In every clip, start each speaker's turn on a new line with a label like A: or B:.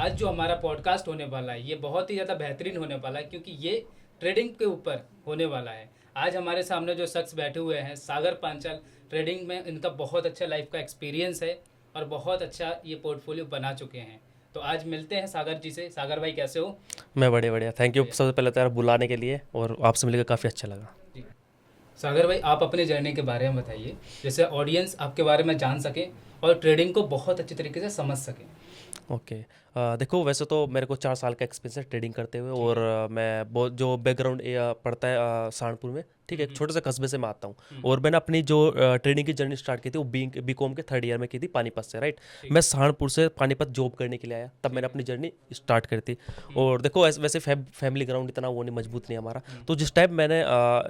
A: आज जो हमारा पॉडकास्ट होने वाला है ये बहुत ही ज़्यादा बेहतरीन होने वाला है, क्योंकि ये ट्रेडिंग के ऊपर होने वाला है। आज हमारे सामने जो शख्स बैठे हुए हैं सागर पांचाल, ट्रेडिंग में इनका बहुत अच्छा लाइफ का एक्सपीरियंस है और बहुत अच्छा ये पोर्टफोलियो बना चुके हैं। तो आज मिलते हैं सागर जी से। सागर भाई कैसे हो?
B: मैं बढ़िया बढ़िया, थैंक यू सबसे पहले तो यार बुलाने के लिए, और आपसे मिलकर काफ़ी अच्छा लगा।
A: जी। सागर भाई, आप अपने जर्नी के बारे में बताइए, जैसे ऑडियंस आपके बारे में जान सके और ट्रेडिंग को बहुत अच्छी तरीके से समझ सके।
B: ओके। देखो, वैसे तो मेरे को 4 साल का एक्सपीरियंस है ट्रेडिंग करते हुए,
A: ठीक
B: और
A: है।
B: मैं बहुत जो बैकग्राउंड पड़ता है सहारनपुर में, ठीक है, एक
A: हम्म,
B: छोटे से कस्बे से मैं आता हूँ।
A: हम्म,
B: और मैंने अपनी जो ट्रेडिंग की जर्नी स्टार्ट की थी वो बी कॉम के 3rd ईयर में की थी, पानीपत से, राइट।
A: ठीक
B: मैं
A: है।
B: सहारनपुर से पानीपत जॉब करने के लिए आया, तब
A: ठीक
B: मैंने
A: है।
B: अपनी जर्नी स्टार्ट करी थी।
A: हम्म,
B: और देखो, वैसे फैमिली ग्राउंड इतना वो नहीं, मजबूत नहीं हमारा।
A: हम्म,
B: तो जिस टाइम मैंने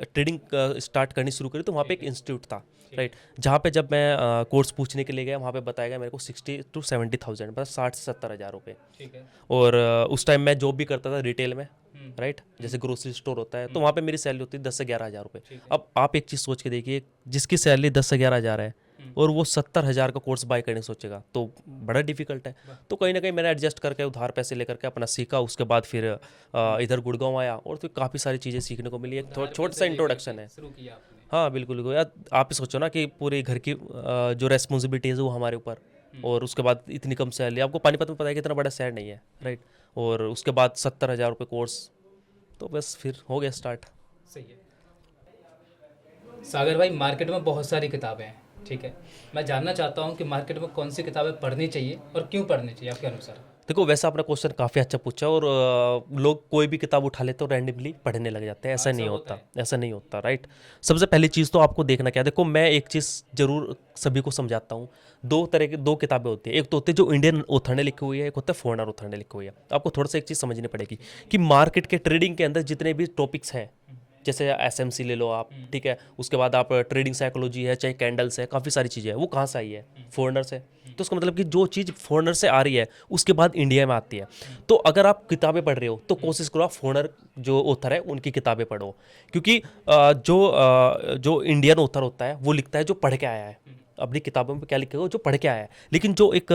B: ट्रेडिंग स्टार्ट करनी शुरू करी तो वहाँ पे
A: ठीक
B: एक
A: है।
B: इंस्टीट्यूट था,
A: ठीक
B: राइट।
A: है।
B: जहाँ पे जब मैं कोर्स पूछने के लिए गया, वहाँ पे बताया गया मेरे को 60 to 70 थाउजेंड, मतलब 60 से 70 हज़ार रुपये।
A: ठीक है।
B: और उस टाइम मैं जॉब भी करता था रिटेल में,
A: हम्म,
B: राइट,
A: हम्म,
B: जैसे ग्रोसरी स्टोर होता है, तो
A: हम्म,
B: वहाँ पे मेरी सैलरी होती है 10 से 11 हज़ार रुपये।
A: ठीक है।
B: अब आप एक चीज़ सोच के देखिए, जिसकी सैलरी 10 से 11 हज़ार है
A: हम्म,
B: और वो 70 हज़ार का कोर्स बाय करने सोचेगा तो बड़ा डिफिकल्ट है।
A: वाह।
B: तो कहीं ना कहीं मैंने एडजस्ट करके उधार पैसे लेकर के अपना सीखा। उसके बाद फिर
A: हम्म,
B: इधर गुड़गांव आया, और फिर काफ़ी सारी चीज़ें सीखने को मिली। एक थोड़ा
A: उधार
B: छोटा सा
A: पैसे लेकर
B: इंट्रोडक्शन
A: के
B: है।
A: शुरू किया आपने?
B: हाँ बिल्कुल बिल्कुल यार, आप ही सोचो ना कि पूरे घर की जो रेस्पॉन्सिबिलिटीज़ है वो हमारे ऊपर,
A: हम्म,
B: और उसके बाद इतनी कम सैलरी। आपको पानीपत में पता है कि इतना बड़ा शहर नहीं है,
A: हम्म,
B: राइट। और उसके बाद 70 हज़ार रुपये कोर्स, तो बस फिर हो गया स्टार्ट।
A: सही है। सागर भाई, मार्केट में बहुत सारी किताबें हैं, ठीक है। मैं जानना चाहता हूँ कि मार्केट में कौन सी किताबें पढ़नी चाहिए और क्यों पढ़नी चाहिए आपके अनुसार?
B: देखो, वैसा आपने क्वेश्चन काफ़ी अच्छा पूछा, और लोग कोई भी किताब उठा लेते और रैंडमली पढ़ने लग जाते हैं। ऐसा
A: ऐसा
B: नहीं
A: होता
B: होता,
A: है?
B: ऐसा नहीं होता, राइट। सबसे पहली चीज़ तो आपको देखना क्या है। देखो, मैं एक चीज़ जरूर सभी को समझाता हूँ। दो तरह की दो किताबें होती है। एक तो होती है जो इंडियन ऑथर ने लिखी हुई है, एक होता है फॉरेनर ऑथर ने लिखी हुई है। आपको थोड़ा सा एक चीज़ समझनी पड़ेगी
A: ठीक है।
B: कि मार्केट के ट्रेडिंग के अंदर जितने भी टॉपिक्स हैं,
A: हम्म,
B: जैसे एसएमसी ले लो आप,
A: हम्म,
B: ठीक है। उसके बाद आप ट्रेडिंग साइकोलॉजी है, चाहे कैंडल्स है, काफ़ी सारी चीज़ें हैं, वो कहाँ से आई है?
A: हम्म,
B: फॉरेनर से।
A: हम्म,
B: तो उसका मतलब कि जो चीज़ फॉरेनर से आ रही है उसके बाद इंडिया में आती है।
A: हम्म,
B: तो अगर आप किताबें पढ़ रहे हो तो
A: हम्म,
B: कोशिश करो आप फॉरेनर जो ऑथर है उनकी किताबें पढ़ो। क्योंकि जो इंडियन ऑथर होता है वो लिखता है जो पढ़ के आया है,
A: हम्म,
B: अपनी किताबों में क्या लिखेगा जो पढ़ के आया है। लेकिन जो एक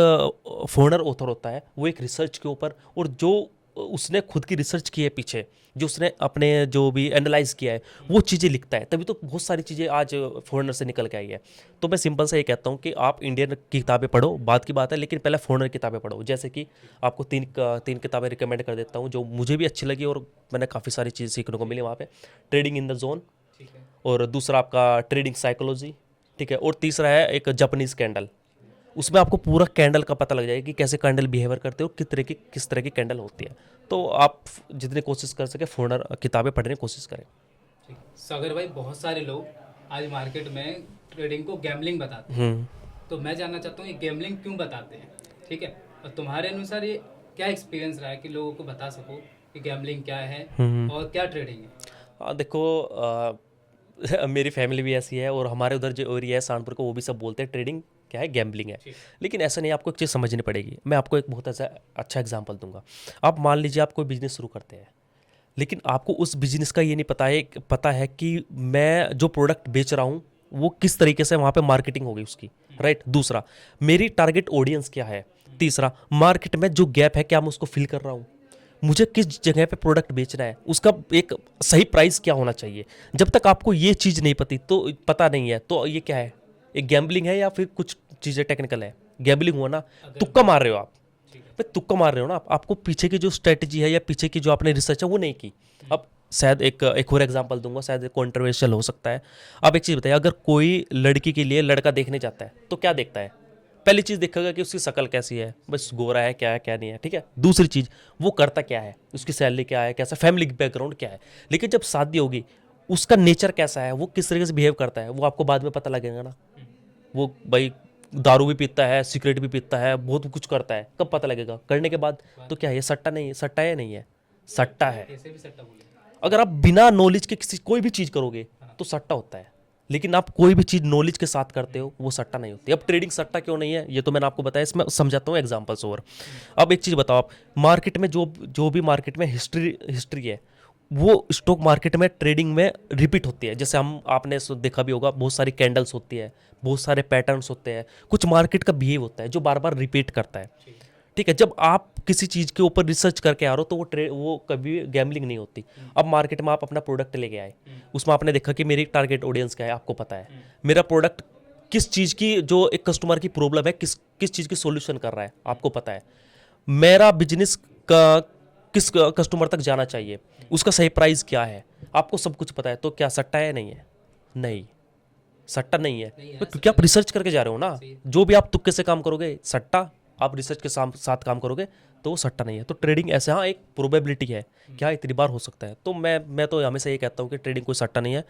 B: फॉरेनर ऑथर होता है वो एक रिसर्च के ऊपर, और जो उसने खुद की रिसर्च की है पीछे, जो उसने अपने जो भी एनालाइज किया है
A: हम्म,
B: वो चीज़ें लिखता है, तभी तो बहुत सारी चीज़ें आज फॉरेनर से निकल के आई है। तो मैं सिंपल से ये कहता हूँ कि आप इंडियन की किताबें पढ़ो, बात की बात है, लेकिन पहले फॉरेनर किताबें पढ़ो। जैसे कि
A: ठीक।
B: आपको तीन किताबें रिकमेंड कर देता हूँ जो मुझे भी अच्छी लगी, और मैंने काफ़ी सारी चीज़ें सीखने को
A: ठीक
B: मिली
A: है।
B: वहाँ पे। ट्रेडिंग इन द जोन,
A: ठीक है।
B: और दूसरा आपका ट्रेडिंग साइकोलॉजी, ठीक है, और तीसरा है एक जापानीज़ कैंडल। उसमें आपको पूरा कैंडल का पता लग जाएगा कि कैसे कैंडल बिहेवियर करते हो, किस तरह की कैंडल होती है। तो आप जितनी कोशिश कर सके फॉरेनर किताबें पढ़ने की कोशिश करें।
A: ठीक है। सागर भाई, बहुत सारे लोग आज मार्केट में ट्रेडिंग को गैम्बलिंग बताते हैं।
B: हम्म
A: तो मैं जानना चाहता हूँ ये गैम्बलिंग क्यों बताते हैं? ठीक है। और तुम्हारे अनुसार ये क्या एक्सपीरियंस रहा है कि लोगों को बता सको कि गैम्बलिंग क्या है
B: हम्म।
A: और क्या ट्रेडिंग है?
B: देखो, मेरी फैमिली भी ऐसी है, और हमारे उधर जो एरिया है सहारनपुर को, वो भी सब बोलते हैं ट्रेडिंग क्या है, गैम्बलिंग है।
A: ठीक है।
B: लेकिन ऐसा नहीं, आपको एक चीज़ समझनी पड़ेगी। मैं आपको एक बहुत अच्छा एग्जांपल दूंगा। आप मान लीजिए आप कोई बिजनेस शुरू करते हैं, लेकिन आपको उस बिजनेस का ये नहीं पता है कि मैं जो प्रोडक्ट बेच रहा हूँ वो किस तरीके से वहाँ पे मार्केटिंग होगी उसकी,
A: हम्म,
B: राइट। दूसरा, मेरी टारगेट ऑडियंस क्या है।
A: हम्म,
B: तीसरा, मार्केट में जो गैप है क्या मैं उसको फिल कर रहा हूँ। मुझे किस जगह पे प्रोडक्ट बेचना है, उसका एक सही प्राइस क्या होना चाहिए। जब तक आपको ये चीज़ नहीं पता नहीं है, तो ये क्या है, एक गैम्बलिंग है या फिर कुछ चीज़ें टेक्निकल है। गैम्बलिंग हुआ ना,
A: अगर
B: तुक्का मार रहे हो आप।
A: ठीक है।
B: पे तुक्का मार रहे हो ना आप, आपको पीछे की जो स्ट्रेटजी है या पीछे की जो आपने रिसर्च है वो नहीं की।
A: हम्म,
B: अब शायद एक और एग्जांपल दूंगा, शायद कॉन्ट्रोवर्शियल हो सकता है। आप एक चीज़ बताइए, अगर कोई लड़की के लिए लड़का देखने जाता है तो क्या देखता है? पहली चीज़ देखेगा कि उसकी शक्ल कैसी है, बस गोरा है क्या नहीं है, ठीक है। दूसरी चीज़, वो करता क्या है, उसकी सैलरी क्या है, कैसा फैमिली बैकग्राउंड क्या है। लेकिन जब शादी होगी, उसका नेचर कैसा है, वो किस तरीके से बिहेव करता है, वो आपको बाद में पता लगेगा ना।
A: हम्म,
B: वो भाई दारू भी पीता है, सिगरेट भी पीता है, बहुत कुछ करता है, कब पता लगेगा? करने के बाद।
A: बात
B: तो क्या है, ये सट्टा नहीं है, सट्टा है नहीं है,
A: सट्टा
B: सट्टा
A: है,
B: है।
A: कैसे भी सट्टा बोले।
B: अगर आप बिना नॉलेज के किसी कोई भी चीज़ करोगे
A: हाँ।
B: तो सट्टा होता है। लेकिन आप कोई भी चीज़ नॉलेज के साथ करते
A: हम्म,
B: हो वो सट्टा नहीं होती। अब ट्रेडिंग सट्टा क्यों नहीं है ये तो मैंने आपको बताया, इसमें समझाता हूँ एग्जांपल्स और।
A: हम्म,
B: अब एक चीज़ बताओ, आप मार्केट में जो जो भी मार्केट में हिस्ट्री है, वो स्टॉक मार्केट में ट्रेडिंग में रिपीट होती है। जैसे हम आपने देखा भी होगा, बहुत सारी कैंडल्स होती है, बहुत सारे पैटर्न्स होते हैं, कुछ मार्केट का बिहेव होता है जो बार बार रिपीट करता है,
A: ठीक है।
B: ठीक है, जब आप किसी चीज़ के ऊपर रिसर्च करके आ रहे हो तो वो कभी गैम्बलिंग नहीं होती। अब मार्केट में आप अपना प्रोडक्ट लेके आए, उसमें आपने देखा कि मेरी टारगेट ऑडियंस क्या है, आपको पता है मेरा प्रोडक्ट किस चीज़ की, जो एक कस्टमर की प्रॉब्लम है, किस किस चीज़ की सॉल्यूशन कर रहा है, आपको पता है मेरा बिजनेस का किस कस्टमर तक जाना चाहिए, उसका सही प्राइस क्या है, आपको सब कुछ पता है। तो क्या सट्टा है? नहीं है, नहीं सट्टा नहीं है, तो क्योंकि आप रिसर्च करके जा रहे हो ना। जो भी आप तुक्के से काम करोगे सट्टा, आप रिसर्च के साथ काम करोगे तो वो सट्टा नहीं है। तो ट्रेडिंग ऐसे, हाँ, एक प्रोबेबिलिटी है, क्या इतनी बार हो सकता है। तो मैं तो हमेशा ये कहता हूँ कि ट्रेडिंग कोई सट्टा नहीं है।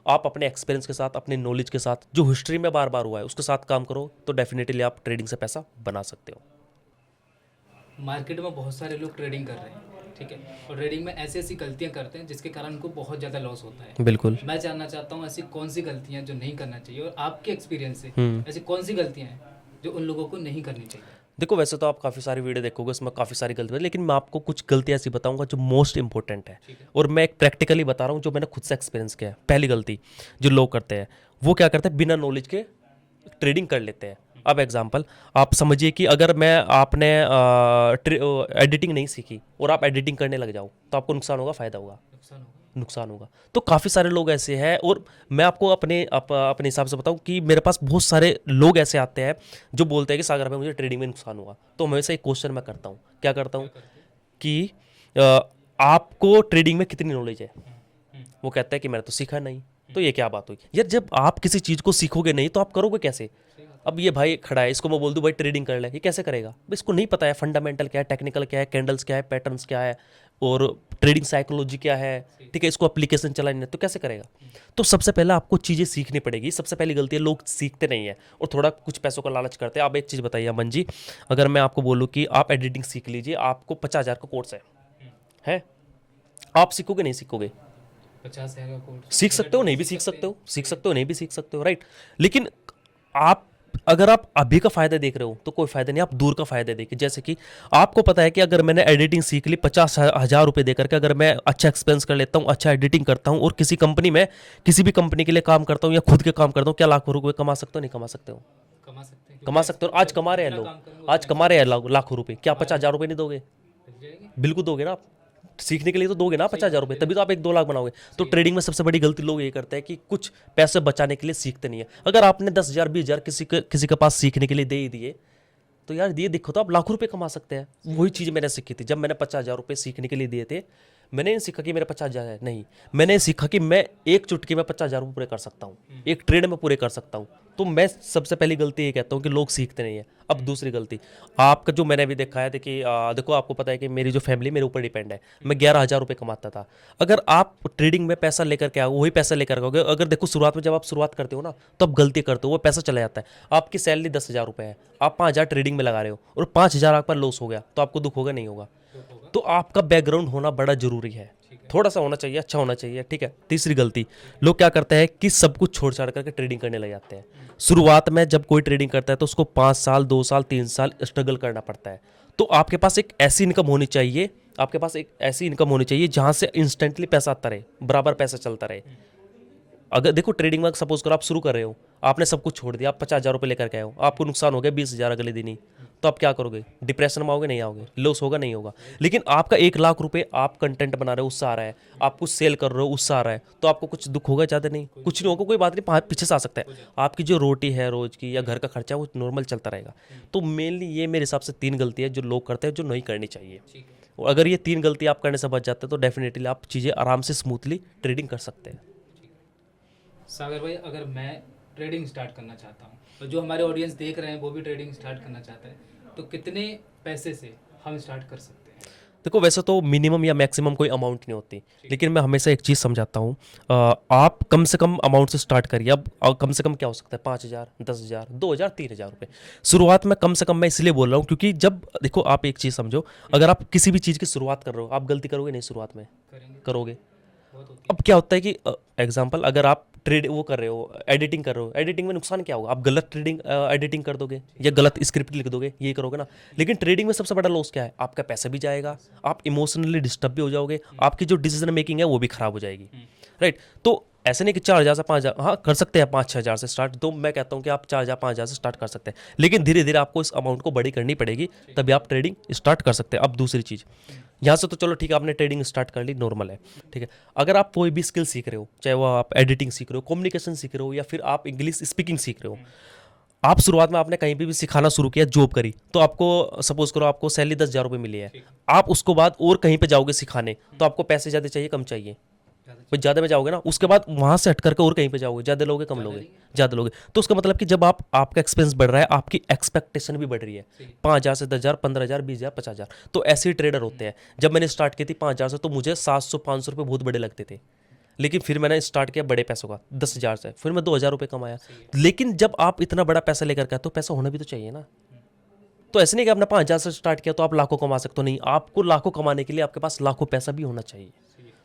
B: आप अपने एक्सपीरियंस के साथ, अपने नॉलेज के साथ, जो हिस्ट्री में बार बार हुआ है उसके साथ काम करो तो डेफिनेटली आप ट्रेडिंग से पैसा बना सकते हो।
A: मार्केट में बहुत सारे लोग ट्रेडिंग कर रहे हैं, ठीक है, और ट्रेडिंग में ऐसी ऐसी गलतियां करते हैं जिसके कारण उनको बहुत ज़्यादा लॉस होता है।
B: बिल्कुल।
A: मैं जानना चाहता हूँ ऐसी कौन सी गलतियां जो नहीं करना चाहिए, और आपके एक्सपीरियंस से
B: हम्म।
A: ऐसी कौन सी गलतियां हैं जो उन लोगों को नहीं करनी चाहिए।
B: देखो, वैसे तो आप काफ़ी सारी वीडियो देखोगे, उसमें काफ़ी सारी गलतियाँ हैं, लेकिन मैं आपको कुछ गलतियाँ ऐसी बताऊंगा जो मोस्ट इंपॉर्टेंट है,
A: ठीक है।
B: और मैं एक प्रैक्टिकली बता रहा हूँ जो मैंने खुद से एक्सपीरियंस किया है। पहली गलती जो लोग करते हैं, वो क्या करते हैं, बिना नॉलेज के ट्रेडिंग कर लेते हैं। अब एग्जांपल आप समझिए कि अगर मैं आपने एडिटिंग नहीं सीखी और आप एडिटिंग करने लग जाओ तो आपको नुकसान होगा, फ़ायदा होगा?
A: नुकसान होगा।
B: नुकसान होगा। तो काफ़ी सारे लोग ऐसे हैं, और मैं आपको अपने हिसाब से बताऊं कि मेरे पास बहुत सारे लोग ऐसे आते हैं जो बोलते हैं कि सागर भाई मुझे ट्रेडिंग में नुकसान हुआ। तो हमेशा एक क्वेश्चन मैं करता हूँ, क्या करता हूँ कि अ, आपको ट्रेडिंग में कितनी नॉलेज है? वो कहता है कि मैंने तो सीखा नहीं। तो ये क्या बात हुई यार, जब आप किसी चीज़ को सीखोगे नहीं तो आप करोगे कैसे? अब ये भाई खड़ा है, इसको मैं बोल दूं भाई ट्रेडिंग कर ले, ये कैसे करेगा? भाई इसको नहीं पता है फंडामेंटल क्या है, टेक्निकल क्या है, कैंडल्स क्या है, पैटर्न्स क्या है, और ट्रेडिंग साइकोलॉजी क्या है, ठीक है, इसको एप्लीकेशन चलानी है तो कैसे करेगा? तो सबसे पहले आपको चीज़ें सीखनी पड़ेगी। सबसे पहली गलती है, लोग सीखते नहीं है और थोड़ा कुछ पैसों का लालच करते हैं। आप एक चीज़ बताइए अमन जी, अगर मैं आपको बोलूँ कि आप एडिटिंग सीख लीजिए, आपको 50,000 का कोर्स है, आप सीखोगे नहीं सीखोगे?
A: 50,000 का कोर्स
B: सीख सकते हो, नहीं भी सीख सकते हो, सीख सकते हो, नहीं भी सीख सकते हो, राइट। लेकिन आप, अगर आप अभी का फायदा देख रहे हो तो कोई फायदा नहीं, आप दूर का फायदा देखिए। जैसे कि आपको पता है कि अगर मैंने एडिटिंग सीख ली 50,000 रुपये देकर के, अगर मैं अच्छा एक्सपेंस कर लेता हूँ, अच्छा एडिटिंग करता हूँ, और किसी कंपनी में, किसी भी कंपनी के लिए काम करता हूँ या खुद के काम करता हूँ, क्या लाखों रुपये कमा सकते हो? नहीं कमा सकते हो?
A: कमा सकते हैं,
B: कमा सकते हो। आज कमा रहे हैं लोग, आज कमा रहे हैं लाखों रुपये। क्या 50,000 रुपये नहीं दोगे? बिल्कुल दोगे ना आप। सीखने के लिए तो दोगे ना 50,000 रुपये, तभी तो आप 1-2 लाख बनाओगे। तो ट्रेडिंग में सबसे बड़ी गलती लोग ये करते हैं कि कुछ पैसे बचाने के लिए सीखते नहीं है। अगर आपने 10,000 20,000 किसी के पास सीखने के लिए दे ही दिए तो यार ये देखो, तो आप लाखों रुपए कमा सकते हैं। वही चीज़ मैंने सीखी थी जब मैंने 50,000 रुपये सीखने के लिए दिए थे। मैंने नहीं सीखा कि मेरे 50,000 है, नहीं, मैंने सीखा कि मैं एक चुटकी में 50,000 रुपये पूरे कर सकता हूँ, एक ट्रेड में पूरे कर सकता हूँ। तो मैं सबसे पहली गलती ये कहता हूँ कि लोग सीखते नहीं है। अब दूसरी गलती आपका, जो मैंने भी देखा है, देखिए देखो, आपको पता है कि मेरी जो फैमिली मेरे ऊपर डिपेंड है, मैं 11,000 रुपये कमाता था। अगर आप ट्रेडिंग में पैसा लेकर के आओ, वही पैसा लेकर आओगे, अगर देखो शुरुआत में जब आप शुरुआत करते हो ना, तो आप गलती करते हो, वो पैसा चला जाता है। आपकी सैलरी 10,000 रुपये है, आप 5,000 ट्रेडिंग में लगा रहे हो और 5,000 आप पर लॉस हो गया, तो आपको दुख होगा? नहीं होगा। तो आपका बैकग्राउंड होना बड़ा जरूरी है, थोड़ा सा होना चाहिए, अच्छा होना चाहिए, ठीक है। तीसरी गलती, लोग क्या करते हैं कि सब कुछ छोड़ छाड़ करके ट्रेडिंग करने लग जाते हैं। शुरुआत में जब कोई ट्रेडिंग करता है तो उसको 5 साल, 2 साल, 3 साल स्ट्रगल करना पड़ता है। तो आपके पास एक ऐसी इनकम होनी चाहिए, आपके पास एक ऐसी इनकम होनी चाहिए जहां से इंस्टेंटली पैसा आता रहे, बराबर पैसा चलता रहे। अगर देखो ट्रेडिंग में सपोज करो आप शुरू कर रहे हो, आपने सब कुछ छोड़ दिया, आप 50,000 रुपये लेकर के आए हो, आपको नुकसान हो गया 20,000 अगले दिन ही, तो आप क्या करोगे? डिप्रेशन में आओगे? नहीं आओगे। लॉस होगा? नहीं होगा। लेकिन आपका 1,00,000 रुपये, आप कंटेंट बना रहे हो, उससे आ रहा है, आप कुछ सेल कर रहे हो, उससे आ रहा है, तो आपको कुछ दुख होगा? ज़्यादा नहीं, कुछ नहीं होगा, कोई बात नहीं, पीछे से आ सकता है। आपकी जो रोटी है रोज की या घर का खर्चा है वो नॉर्मल चलता रहेगा। तो मेनली ये मेरे हिसाब से 3 गलती है जो लोग करते हैं, जो नहीं करनी चाहिए। और अगर ये 3 गलती आप करने से बच जाते हैं तो डेफिनेटली आप चीज़ें आराम से स्मूथली ट्रेडिंग कर सकते हैं।
A: सागर भाई, अगर मैं ट्रेडिंग स्टार्ट करना चाहता हूँ और जो हमारे ऑडियंस देख रहे हैं वो भी ट्रेडिंग स्टार्ट करना चाहता है, तो कितने पैसे से हम स्टार्ट कर सकते हैं?
B: देखो, वैसे तो मिनिमम या मैक्सिमम कोई अमाउंट नहीं होती, लेकिन मैं हमेशा एक चीज़ समझाता हूँ, आप कम से कम अमाउंट से स्टार्ट करिए। अब कम से कम क्या हो सकता है? 5,000, 10,000, 2,000, 3,000 रुपये। शुरुआत में कम से कम मैं इसलिए बोल रहा हूँ क्योंकि जब देखो, आप एक चीज़ समझो, अगर आप किसी भी चीज़ की शुरुआत कर रहे हो, आप गलती करोगे नहीं? शुरुआत में
A: करेंगे,
B: करोगे।
A: बहुत होती
B: अब क्या होता है कि एग्जांपल, अगर आप ट्रेड वो कर रहे हो, एडिटिंग कर रहे हो, एडिटिंग में नुकसान क्या होगा? आप गलत ट्रेडिंग एडिटिंग कर दोगे या गलत स्क्रिप्ट लिख दोगे, ये करोगे ना। लेकिन ट्रेडिंग में सबसे बड़ा लॉस क्या है? आपका पैसा भी जाएगा, आप इमोशनली डिस्टर्ब भी हो जाओगे, आपकी जो डिसीजन मेकिंग है वो भी खराब हो जाएगी, राइट। तो ऐसे नहीं कि 4,000 से 5,000, हाँ कर सकते हैं 5-6 हज़ार से स्टार्ट, तो मैं कहता हूँ कि आप 4,000 5,000 से स्टार्ट कर सकते हैं, लेकिन धीरे धीरे आपको इस अमाउंट को बड़ी करनी पड़ेगी, तभी आप ट्रेडिंग स्टार्ट कर सकते हैं। अब दूसरी चीज़, यहाँ से तो चलो ठीक है, आपने ट्रेडिंग स्टार्ट कर ली, नॉर्मल है, ठीक है। अगर आप कोई भी स्किल सीख रहे हो, चाहे वो आप एडिटिंग सीख रहे हो, कम्युनिकेशन सीख रहे हो, या फिर आप इंग्लिश स्पीकिंग सीख रहे हो, आप शुरुआत में आपने कहीं पे भी सिखाना शुरू किया, जॉब करी, तो आपको सपोज करो आपको सैलरी 10,000 रुपये मिली है, आप उसको बाद और कहीं पे जाओगे सिखाने, तो आपको पैसे ज़्यादा चाहिए कम चाहिए? भाई ज़्यादा में जाओगे ना, उसके बाद वहाँ से हट करके और कहीं पे जाओगे, ज़्यादा लोगे कम लोगे? ज़्यादा लोगे। तो उसका मतलब कि जब आपका एक्सपेंस बढ़ रहा है, आपकी एक्सपेक्टेशन भी बढ़ रही है, 5,000 से 10,000, 15,000, 20,000, 50,000। तो ऐसे ही ट्रेडर होते हैं। जब मैंने स्टार्ट की थी 5,000 से, तो मुझे 700-500 रुपये बहुत बड़े लगते थे, लेकिन फिर मैंने स्टार्ट किया बड़े पैसों का, 10,000 से, फिर मैं 2,000 रुपये कमाया। लेकिन जब आप इतना बड़ा पैसा लेकर के आए, तो पैसा होना भी तो चाहिए ना। तो ऐसे नहीं कि आपने 5,000 से स्टार्ट किया तो आप लाखों कमा सकते हो, नहीं, आपको लाखों कमाने के लिए आपके पास लाखों पैसा भी होना चाहिए।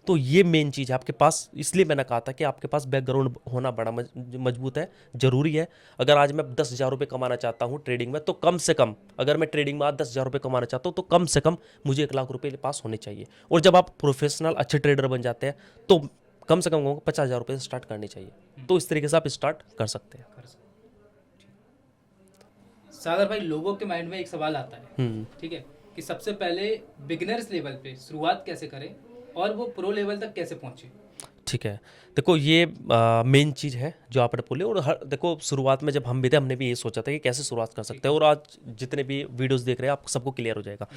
B: तो ये मेन चीज़ है आपके पास, इसलिए मैंने कहा था कि आपके पास बैकग्राउंड होना बड़ा मजबूत है, ज़रूरी है। अगर आज मैं 10,000 रुपये कमाना चाहता हूँ ट्रेडिंग में, तो कम से कम, अगर मैं ट्रेडिंग में आज 10,000 रुपये कमाना चाहता हूँ, तो कम से कम मुझे 1 लाख रुपये पास होने चाहिए। और जब आप प्रोफेशनल अच्छे ट्रेडर बन जाते हैं, तो कम से कम 50,000 रुपये से स्टार्ट करनी चाहिए। तो इस तरीके से आप स्टार्ट कर सकते हैं।
A: सागर भाई, लोगों के माइंड में एक सवाल आता है, ठीक है, कि सबसे पहले बिगिनर्स लेवल पे शुरुआत कैसे करें और वो प्रो लेवल तक कैसे पहुंचे।
B: ठीक है, देखो ये मेन चीज़ है जो आपने बोले। और हर देखो, शुरुआत में जब हम भी थे, हमने भी ये सोचा था कि कैसे शुरुआत कर सकते हैं, और आज जितने भी वीडियोस देख रहे हैं आपको सबको क्लियर हो जाएगा।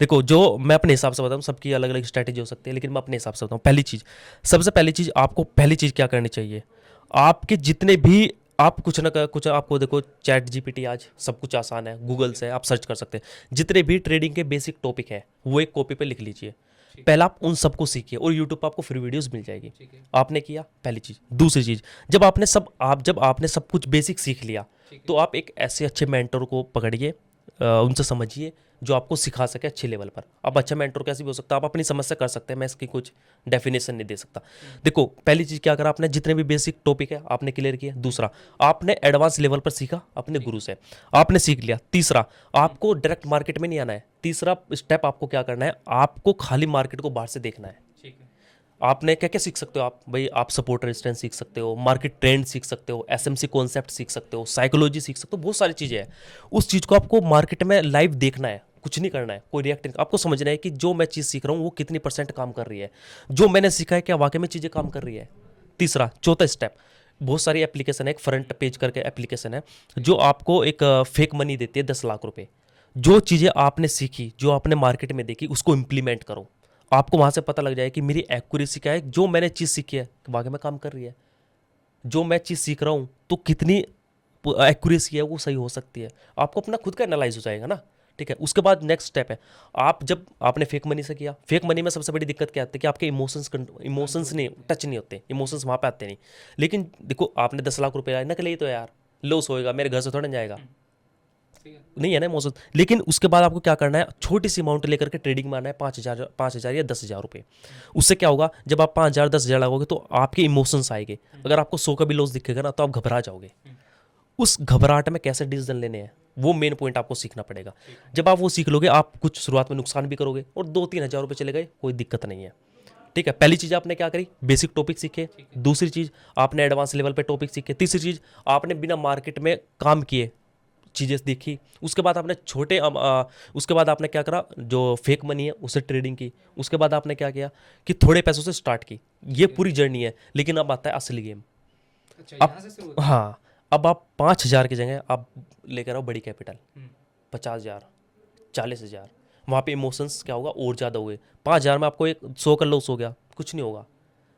B: देखो, जो मैं अपने हिसाब से बताऊँ, सबकी अलग अलग स्ट्रैटेजी हो सकती है, लेकिन मैं अपने हिसाब से बताऊँ। पहली चीज़, सबसे पहली चीज़, आपको पहली चीज़ क्या करनी चाहिए, आपके जितने भी, आप कुछ ना कुछ, आपको देखो चैट जीपीटी आज सब कुछ आसान है, गूगल से आप सर्च कर सकते हैं। जितने भी ट्रेडिंग के बेसिक टॉपिक है, वो एक कॉपी पे लिख लीजिए। पहला आप उन सबको सीखिए, और यूट्यूब पर आपको फ्री वीडियोस मिल जाएगी। आपने किया, पहली चीज़। दूसरी चीज़, जब आपने सब कुछ बेसिक सीख लिया, तो आप एक ऐसे अच्छे मेंटर को पकड़िए, उनसे समझिए, जो आपको सिखा सके अच्छे लेवल पर। अब अच्छा मेंटर कैसे भी हो सकता है, आप अपनी समझ से कर सकते हैं, मैं इसकी कुछ डेफिनेशन नहीं दे सकता। देखो, पहली चीज़ क्या करा आपने, जितने भी बेसिक टॉपिक है आपने क्लियर किया। दूसरा, आपने एडवांस लेवल पर सीखा अपने गुरु से, आपने सीख लिया। तीसरा, आपको डायरेक्ट मार्केट में नहीं आना है। तीसरा स्टेप आपको क्या करना है, आपको खाली मार्केट को बाहर से देखना है। आपने क्या क्या सीख सकते हो आप भाई, आप सपोर्ट रेजिस्टेंस सीख सकते हो, मार्केट ट्रेंड सीख सकते हो, एसएमसी कॉन्सेप्ट सीख सकते हो, साइकोलॉजी सीख सकते हो, बहुत सारी चीज़ें हैं। उस चीज़ को आपको मार्केट में लाइव देखना है, कुछ नहीं करना है, कोई रिएक्ट नहीं। आपको समझना है कि जो मैं चीज़ सीख रहा हूँ वो कितनी % काम कर रही है, जो मैंने सीखा है क्या वाकई में चीज़ें काम कर रही है। तीसरा, चौथा स्टेप, बहुत सारी एप्लीकेशन है, एक फ्रंट पेज करके एप्लीकेशन है, जो आपको एक फेक मनी देती है 10 लाख रुपये। जो चीज़ें आपने सीखी, जो आपने मार्केट में देखी, उसको इम्प्लीमेंट करो। आपको वहाँ से पता लग जाए कि मेरी एक्यूरेसी क्या है, जो मैंने चीज़ सीखी है वाकई में काम कर रही है, जो मैं चीज़ सीख रहा हूँ तो कितनी एक्यूरेसी है वो सही हो सकती है। आपको अपना खुद का एनालाइज हो जाएगा ना, ठीक है। उसके बाद नेक्स्ट स्टेप है, आप जब आपने फेक मनी से किया, फेक मनी में सबसे बड़ी दिक्कत क्या आती है कि आपके इमोशंस नहीं टच नहीं होते, इमोशंस वहाँ पे आते नहीं। लेकिन देखो, आपने 10 लाख रुपये आए, नकली तो यार लॉस होएगा, मेरे घर से थोड़ा जाएगा, नहीं है ना इमोशन। लेकिन उसके बाद आपको क्या करना है, छोटी सी अमाउंट लेकर के ट्रेडिंग में आना है, 5,000 या 10,000 रुपये। उससे क्या होगा, जब आप 5,000 10,000 लगाओगे तो आपके इमोशंस आएंगे। अगर आपको 100 का भी लॉस दिखेगा ना, तो आप घबरा जाओगे। उस घबराहट में कैसे डिसीजन लेने हैं, वो मेन पॉइंट आपको सीखना पड़ेगा। जब आप वो सीख लोगे, आप कुछ शुरुआत में नुकसान भी करोगे, और 2-3 हज़ार रुपये चले गए, कोई दिक्कत नहीं है, ठीक है। पहली चीज़ आपने क्या करी, बेसिक टॉपिक सीखे। दूसरी चीज़, आपने एडवांस लेवल पे टॉपिक सीखे। तीसरी चीज़, आपने बिना मार्केट में काम किए चीज़ें देखी। उसके बाद आपने उसके बाद आपने क्या करा, जो फेक मनी है उससे ट्रेडिंग की। उसके बाद आपने क्या किया कि थोड़े पैसों से स्टार्ट की। ये पूरी जर्नी है, लेकिन अब आता है असली गेम।
A: अच्छा,
B: अब
A: यहाँ से शुरू होता है।
B: हाँ, अब आप 5,000 की जगह आप लेकर आओ बड़ी कैपिटल, 50,000, 40,000। वहाँ पे इमोशंस क्या होगा, और ज़्यादा हुए। 5,000 में आपको एक 100 का लॉस हो गया, कुछ नहीं होगा।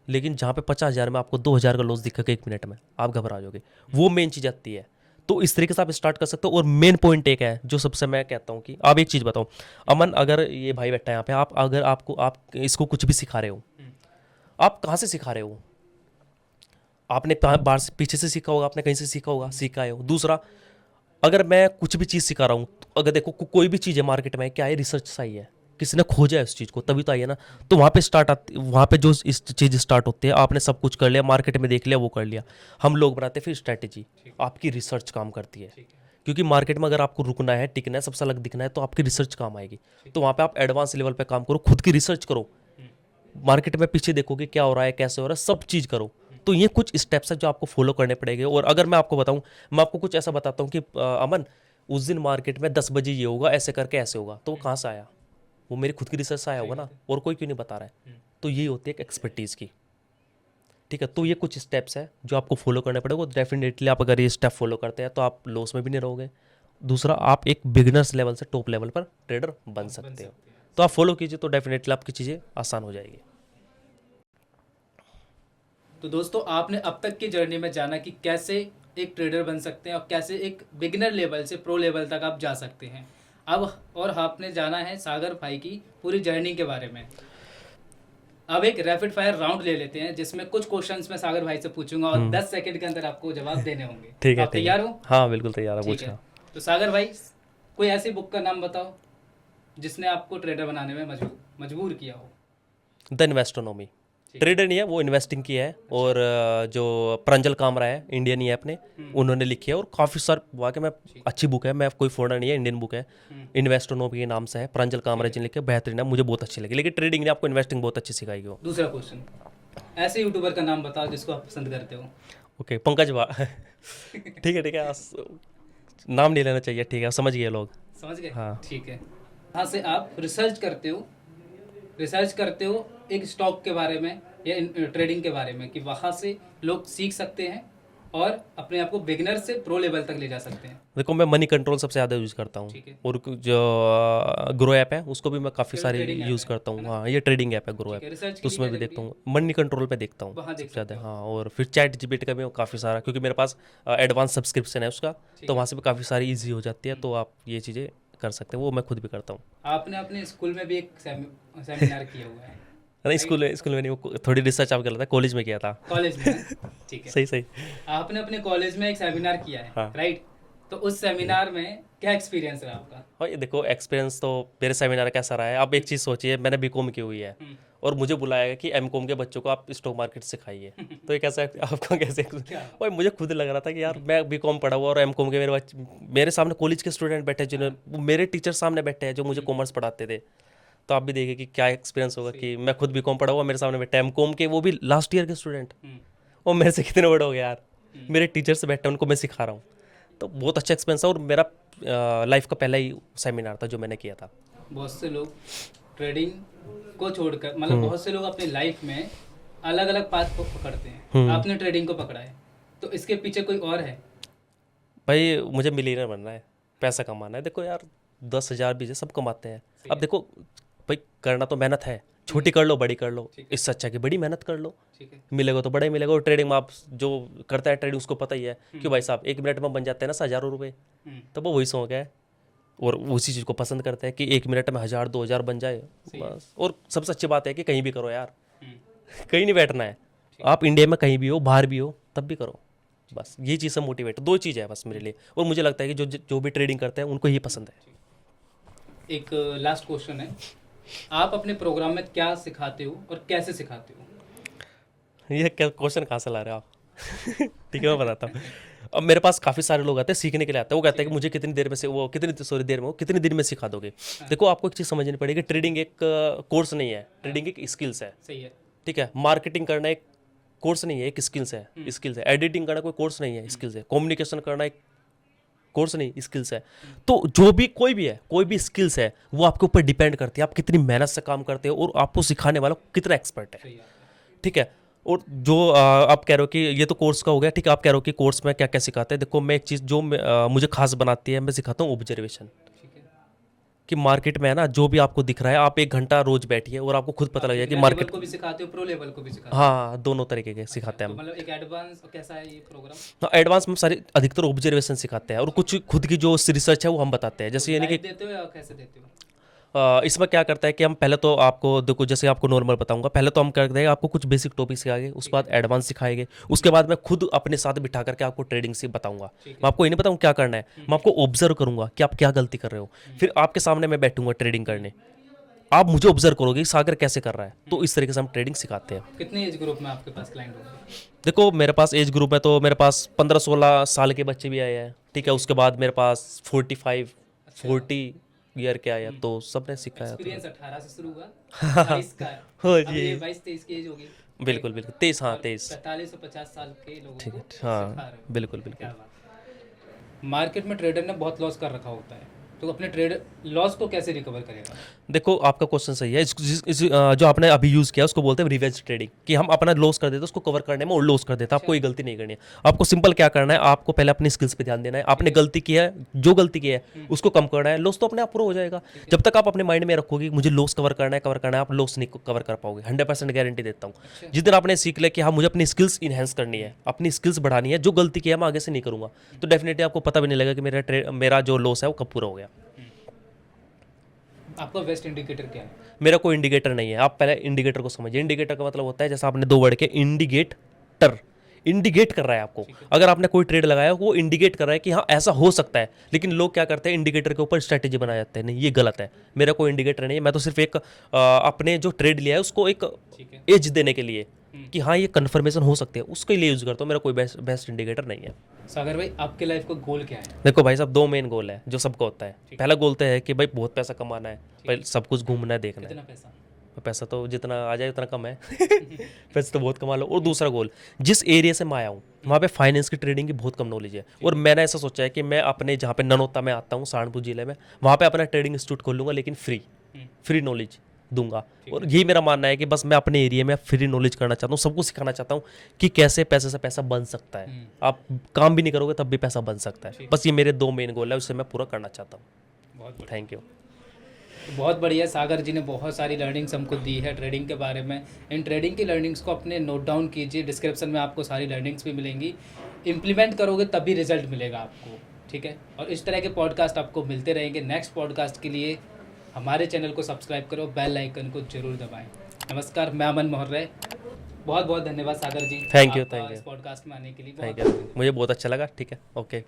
B: लेकिन जहाँ पे 50,000 में आपको 2,000 का लॉस दिखेगा 1 मिनट में, आप घबरा जाओगे। वो मेन चीज़ आती है। तो इस तरीके से आप स्टार्ट कर सकते हो। और मेन पॉइंट एक है जो सबसे मैं कहता हूँ कि आप एक चीज़ बताओ अमन, अगर ये भाई बैठा है यहाँ पे, अगर आप इसको कुछ भी सिखा रहे हो, आप कहाँ से सिखा रहे हो? आपने बाहर से पीछे से सीखा होगा, आपने कहीं से सीखा होगा, सीखा है हो। दूसरा, अगर मैं कुछ भी चीज़ सिखा रहा हूँ, तो अगर देखो कोई भी चीज़ है मार्केट में, क्या है, रिसर्च से आई है, किसी ने खोजा है उस चीज़ को, तभी तो आई है ना। तो वहाँ पे वहाँ पे जो इस चीज़ स्टार्ट होती है, आपने सब कुछ कर लिया, मार्केट में देख लिया, वो कर लिया। हम लोग बनाते हैं फिर स्ट्रैटेजी, आपकी रिसर्च काम करती है। क्योंकि मार्केट में अगर आपको रुकना है, टिकना है, सबसे अलग दिखना है, तो आपकी रिसर्च काम आएगी। तो वहाँ पे आप एडवांस लेवल पे काम करो, खुद की रिसर्च करो, मार्केट में पीछे देखो कि क्या हो रहा है, कैसे हो रहा है, सब चीज़ करो। तो ये कुछ स्टेप्स है जो आपको फॉलो करने पड़ेंगे। और अगर मैं आपको बताऊं, मैं आपको कुछ ऐसा बताता हूँ कि अमन उस दिन मार्केट में 10 बजे ये होगा, ऐसे करके ऐसे होगा, तो वो कहाँ से आया? वो मेरी खुद की रिसर्च से आया होगा ना, और कोई क्यों नहीं बता रहा है। तो ये होती है एक एक्सपर्टीज़ की। ठीक है, तो ये कुछ स्टेप्स है जो आपको फॉलो करने पड़ेगा। डेफिनेटली आप अगर ये स्टेप फॉलो करते हैं तो आप लॉस में भी नहीं रहोगे। दूसरा, आप एक बिगिनर्स लेवल से टॉप लेवल पर ट्रेडर बन सकते हो। तो आप फॉलो कीजिए तो डेफिनेटली आपकी चीज़ें आसान हो जाएगी।
A: तो दोस्तों, आपने अब तक की जर्नी में जाना कि कैसे एक ट्रेडर बन सकते हैं और कैसे एक बिगिनर लेवल से प्रो लेवल तक आप जा सकते हैं। अब और आपने जाना है सागर भाई की पूरी जर्नी के बारे में। अब एक रैपिड फायर राउंड ले लेते हैं जिसमें कुछ क्वेश्चंस मैं सागर भाई से पूछूंगा और 10 सेकंड के अंदर आपको जवाब देने होंगे।
B: ठीक है,
A: आप तैयार हो?
B: हाँ बिल्कुल तैयार है,
A: ठीक है।
B: पूछना।
A: तो सागर भाई, कोई ऐसी बुक का नाम बताओ जिसने आपको ट्रेडर बनाने में मजबूर किया हो।
B: द इन्वेस्टोनॉमी। ट्रेडर नहीं है वो, इन्वेस्टिंग की है। और जो प्रंजल कामरा है, इंडियन ही है अपने, उन्होंने लिखी है। और काफ़ी सारे वाकई में अच्छी बुक है। मैं कोई फॉरेनर नहीं है, इंडियन बुक है। इन्वेस्टोनॉमी के नाम से है, प्रंजल कामरा जी ने लिखी है, बेहतरीन है, मुझे बहुत अच्छी लगी। लेकिन ट्रेडिंग ने आपको इन्वेस्टिंग बहुत अच्छी सिखाई हो।
A: दूसरा क्वेश्चन, ऐसे यूट्यूबर का नाम बताओ जिसको आप पसंद करते हो।
B: ओके, पंकज वा ठीक है ठीक है, नाम नहीं लेना चाहिए, ठीक है, समझ गए लोग।
A: समझ गए?
B: हाँ।
A: ठीक है। यहाँ से आप रिसर्च करते हो एक स्टॉक के बारे में या ट्रेडिंग के बारे में, कि वहाँ से लोग सीख सकते हैं और अपने आप को बिगिनर से प्रो लेवल तक ले जा सकते हैं।
B: देखो, मैं मनी कंट्रोल सबसे ज़्यादा यूज़ करता हूँ।
A: ठीक है।
B: और जो ग्रो ऐप है उसको भी मैं काफ़ी सारी
A: trading app
B: यूज़
A: है,
B: करता
A: है
B: हूँ।
A: ना?
B: हाँ, ये ट्रेडिंग ऐप है ग्रो
A: ठीक है,
B: ऐप,
A: research के
B: तो
A: लिए
B: उसमें
A: क्या
B: भी देखता
A: जरूरी
B: हूँ। मनी कंट्रोल पे देखता हूँ
A: वहाँ देख
B: सबसे ज़्यादा।
A: सकते हो।
B: हाँ, और फिर चैट जीपीटी का भी काफ़ी सारा, क्योंकि मेरे पास एडवांस सब्सक्रिप्शन है उसका, तो वहाँ से भी काफ़ी सारी ईजी हो जाती है। तो आप ये चीज़ें कर सकते हैं, वो मैं खुद भी करता हूँ।
A: आपने अपने स्कूल में भी एक सेमिनार किया हुआ है।
B: नहीं, स्कूल में नहीं, वो थोड़ी रिसर्च आप गलत है, कॉलेज में किया था।
A: कॉलेज में है? ठीक है।
B: सही सही।
A: आपने अपने कॉलेज में एक सेमिनार किया है,
B: हाँ।
A: राइट? तो उस सेमिनार में क्या एक्सपीरियंस रहा आपका?
B: और ये देखो, एक्सपीरियंस तो मेरे सेमिनार कैसा रहा है। अब एक चीज़ सोचिए, मैंने बीकॉम की हुई है और मुझे बुलाया गया कि एमकॉम के बच्चों को आप स्टॉक मार्केट सिखाइए। तो ये कैसा आपको कैसे? और मुझे खुद लग रहा था कि यार मैं बीकॉम पढ़ा हुआ और एमकॉम के मेरे सामने कॉलेज के स्टूडेंट बैठे, जिन्होंने मेरे टीचर सामने बैठे हैं जो मुझे कॉमर्स पढ़ाते थे। तो आप भी देखिए कि क्या एक्सपीरियंस होगा कि मैं खुद बीकॉम पढ़ा हुआ, मेरे सामने बैठे एमकॉम के, वो भी लास्ट ईयर के स्टूडेंट, और मेरे से कितने बड़े हो गए यार। मेरे टीचर से बैठे, उनको मैं सिखा रहा हूँ। तो बहुत अच्छा एक्सपीरियंस है। और मेरा लाइफ का पहला ही सेमिनार था जो मैंने किया था।
A: बहुत से लोग ट्रेडिंग को छोड़कर, मतलब बहुत से लोग अपनी लाइफ में अलग अलग पाथ को पकड़ते हैं। आपने ट्रेडिंग को पकड़ा है, तो इसके पीछे कोई और है?
B: भाई, मुझे मिलियनर बनना है, पैसा कमाना है। देखो यार, 10,000 भी सब कमाते हैं। अब देखो भाई, करना तो मेहनत है, छोटी कर लो बड़ी कर लो, इससे अच्छा कि बड़ी मेहनत कर लो,
A: ठीक है।
B: मिलेगा तो बड़ा ही मिलेगा। और ट्रेडिंग में आप जो करता है ट्रेडिंग, उसको पता ही है कि भाई साहब 1 मिनट में बन जाते हैं ना हज़ारों रुपए। तो वो वही शौक है, और उसी चीज़ को पसंद करते हैं कि 1 मिनट में 1,000 2,000 बन जाए बस। और सबसे अच्छी बात है कि कहीं भी करो यार, कहीं नहीं बैठना है। आप इंडिया में कहीं भी हो, बाहर भी हो, तब भी करो। बस ये चीज़ से मोटिवेट, 2 चीज़ है बस मेरे लिए। और मुझे लगता है कि जो भी ट्रेडिंग करते हैं उनको ये पसंद है। एक
A: लास्ट क्वेश्चन है, आप अपने प्रोग्राम में क्या सिखाते हो और कैसे सिखाते हो?
B: ये क्या क्वेश्चन कहाँ से ला रहे हो आप? ठीक है, मैं बताता हूँ। अब मेरे पास काफ़ी सारे लोग आते हैं सीखने के लिए आते हैं। वो कहते हैं कि मुझे कितनी देर में से वो कितनी देर में सिखा दोगे। देखो, आपको एक चीज़ समझनी पड़ेगी, ट्रेडिंग एक कोर्स नहीं है, ट्रेडिंग एक स्किल्स है।
A: सही है।
B: ठीक है, मार्केटिंग करना एक कोर्स नहीं है, एक स्किल्स है। स्किल्स है। एडिटिंग करना कोई कोर्स नहीं है, स्किल्स है। कम्युनिकेशन करना एक कोर्स नहीं, स्किल्स है। तो जो भी कोई भी स्किल्स है, वो आपके ऊपर डिपेंड करती है आप कितनी मेहनत से काम करते हो और आपको सिखाने वाला कितना एक्सपर्ट है। ठीक है। और जो आप कह रहे हो कि ये तो कोर्स का हो गया, ठीक है, आप कह रहे हो कि कोर्स में क्या क्या सिखाते हैं। देखो, मैं एक चीज़ जो मुझे खास बनाती है, मैं सिखाता हूँ ऑब्जर्वेशन। कि मार्केट में है ना, जो भी आपको दिख रहा है, आप 1 घंटा रोज बैठिए और आपको खुद पता लग जाए कि मार्केट
A: को भी सिखाते हो, प्रो लेवल को भी सिखाते हो?
B: हाँ, दोनों तरीके के सिखाते हैं
A: तो
B: हम।
A: मतलब एक एडवांस कैसा है ये प्रोग्राम?
B: हाँ, एडवांस में सारी अधिकतर ऑब्जर्वेशन सिखाते हैं, और कुछ खुद की जो रिसर्च है वो हम बताते हैं। जैसे यानी कि
A: देते हो या कैसे देते हो?
B: इसमें क्या करता है कि हम पहले तो आपको देखो, जैसे आपको नॉर्मल बताऊंगा, पहले तो हम करते हैं आपको कुछ बेसिक टॉपिक सिखाएंगे, उसके बाद एडवांस सिखाएंगे, उसके बाद मैं खुद अपने साथ बिठा करके आपको ट्रेडिंग से बताऊंगा। मैं आपको ये नहीं बताऊँ क्या करना है, मैं आपको ऑब्जर्व करूंगा कि आप क्या गलती कर रहे हो। फिर आपके सामने मैं बैठूंगा ट्रेडिंग करने, आप मुझे ऑब्जर्व करोगे कि सागर कैसे कर रहा है। तो इस तरीके से हम ट्रेडिंग सिखाते हैं।
A: कितने एज ग्रुप में आपके पास क्लाइंट होंगे?
B: देखो, मेरे पास एज ग्रुप है तो मेरे पास 15-16 साल के बच्चे भी आए हैं। ठीक है, उसके बाद मेरे पास 45, 40, ईयर क्या आया तो सबने सिखाया था।
A: एक्सपीरियंस 18 से शुरू हुआ, 22 का
B: हो
A: अब
B: जी,
A: ये 22-23 की एज होगी।
B: बिल्कुल बिल्कुल 23, हाँ
A: और
B: 23,
A: 45 से 50 साल के लोगों
B: ठीक
A: को
B: है,
A: सिखा
B: हाँ
A: रहे हो।
B: बिल्कुल
A: क्या
B: बिल्कुल।
A: बात। मार्केट में ट्रेडर ने बहुत लॉस कर रखा होता है, तो अपने ट्रेड लॉस को कैसे रिकवर करेगा?
B: देखो आपका क्वेश्चन सही है। जो आपने अभी यूज़ किया उसको बोलते हैं रिवेंज ट्रेडिंग, कि हम अपना लॉस कर देते हैं उसको कवर करने में और लॉस कर देते हैं। आपको ये गलती नहीं करनी है। आपको सिंपल क्या करना है, आपको पहले अपनी स्किल्स पे ध्यान देना है। आपने गलती की है, जो गलती की है उसको कम करना है, लॉस तो अपने आप पूरा हो जाएगा। जब तक आप अपने माइंड में रखोगे कि मुझे लॉस कवर करना है, आप लॉस नहीं कवर कर पाओगे। 100% गारंटी देता हूँ। जिस दिन आपने सीख लिया कि हाँ मुझे अपनी स्किल्स इन्हेंस करनी है, अपनी स्किल्स बढ़ानी है, जो गलती की है मैं आगे से नहीं करूँगा, तो डेफिनेटली आपको पता भी नहीं लगेगा कि मेरा जो लॉस है वो कब पूरा हो गया।
A: आपका बेस्ट इंडिकेटर क्या है?
B: मेरा कोई इंडिकेटर नहीं है। आप पहले इंडिकेटर को समझिए। इंडिकेटर का मतलब होता है, जैसा आपने 2 वर्ड के इंडिकेटर, इंडिकेट कर रहा है आपको। अगर आपने कोई ट्रेड लगाया वो इंडिकेट कर रहा है कि हाँ ऐसा हो सकता है। लेकिन लोग क्या करते हैं, इंडिकेटर के ऊपर स्ट्रैटेजी बना जाते हैं। नहीं, ये गलत है। मेरा कोई इंडिकेटर नहीं है। मैं तो सिर्फ एक अपने जो ट्रेड लिया है उसको एक
A: ठीक है।
B: एज देने के लिए कि हाँ ये कन्फर्मेशन हो सकती है, उसके लिए यूज़ करता हूँ। मेरा कोई बेस्ट इंडिकेटर नहीं है।
A: सागर भाई, आपके लाइफ का गोल क्या है?
B: देखो भाई साहब, 2 मेन गोल है जो सबका होता है। पहला गोल तो है कि भाई बहुत पैसा कमाना है, पहले सब कुछ घूमना है, देखना है।
A: कितना पैसा?
B: पैसा तो जितना आ जाए उतना कम है। पैसे तो बहुत कमा लो। और दूसरा गोल, जिस एरिया से मैं आया हूँ वहाँ पे फाइनेंस की ट्रेडिंग की बहुत कम नॉलेज है। और मैंने ऐसा सोचा है कि मैं अपने जहाँ पे ननौता में आता हूँ, सहारनपुर जिले में, वहाँ पे अपना ट्रेडिंग इंस्टीट्यूट खोलूँगा, लेकिन फ्री नॉलेज दूंगा। और यही मेरा मानना है कि बस मैं अपने एरिया में फ्री नॉलेज करना चाहता हूँ, सबको सिखाना चाहता हूँ कि कैसे पैसे से पैसा बन सकता है। आप काम भी नहीं करोगे तब भी पैसा बन सकता है। बस ये मेरे 2 मेन गोल है, उससे मैं पूरा करना चाहता हूँ।
A: बहुत बढ़िया।
B: Thank you.
A: बहुत बढ़िया। सागर जी ने बहुत सारी लर्निंग्स हमको दी है ट्रेडिंग के बारे में। इन ट्रेडिंग की लर्निंग्स को अपने नोट डाउन कीजिए, डिस्क्रिप्शन में आपको सारी लर्निंग्स भी मिलेंगी। इम्प्लीमेंट करोगे तभी रिजल्ट मिलेगा आपको, ठीक है। और इस तरह के पॉडकास्ट आपको मिलते रहेंगे। नेक्स्ट पॉडकास्ट के लिए हमारे चैनल को सब्सक्राइब करो, बेल आइकन को जरूर दबाएं। नमस्कार, मैं अमन मोहर्रे। बहुत बहुत धन्यवाद सागर जी,
B: थैंक यू,
A: आपका
B: थैंक यू,
A: इस पॉडकास्ट में आने के लिए।
B: थैंक
A: बहुत
B: यू। मुझे बहुत अच्छा लगा। ठीक है, ओके।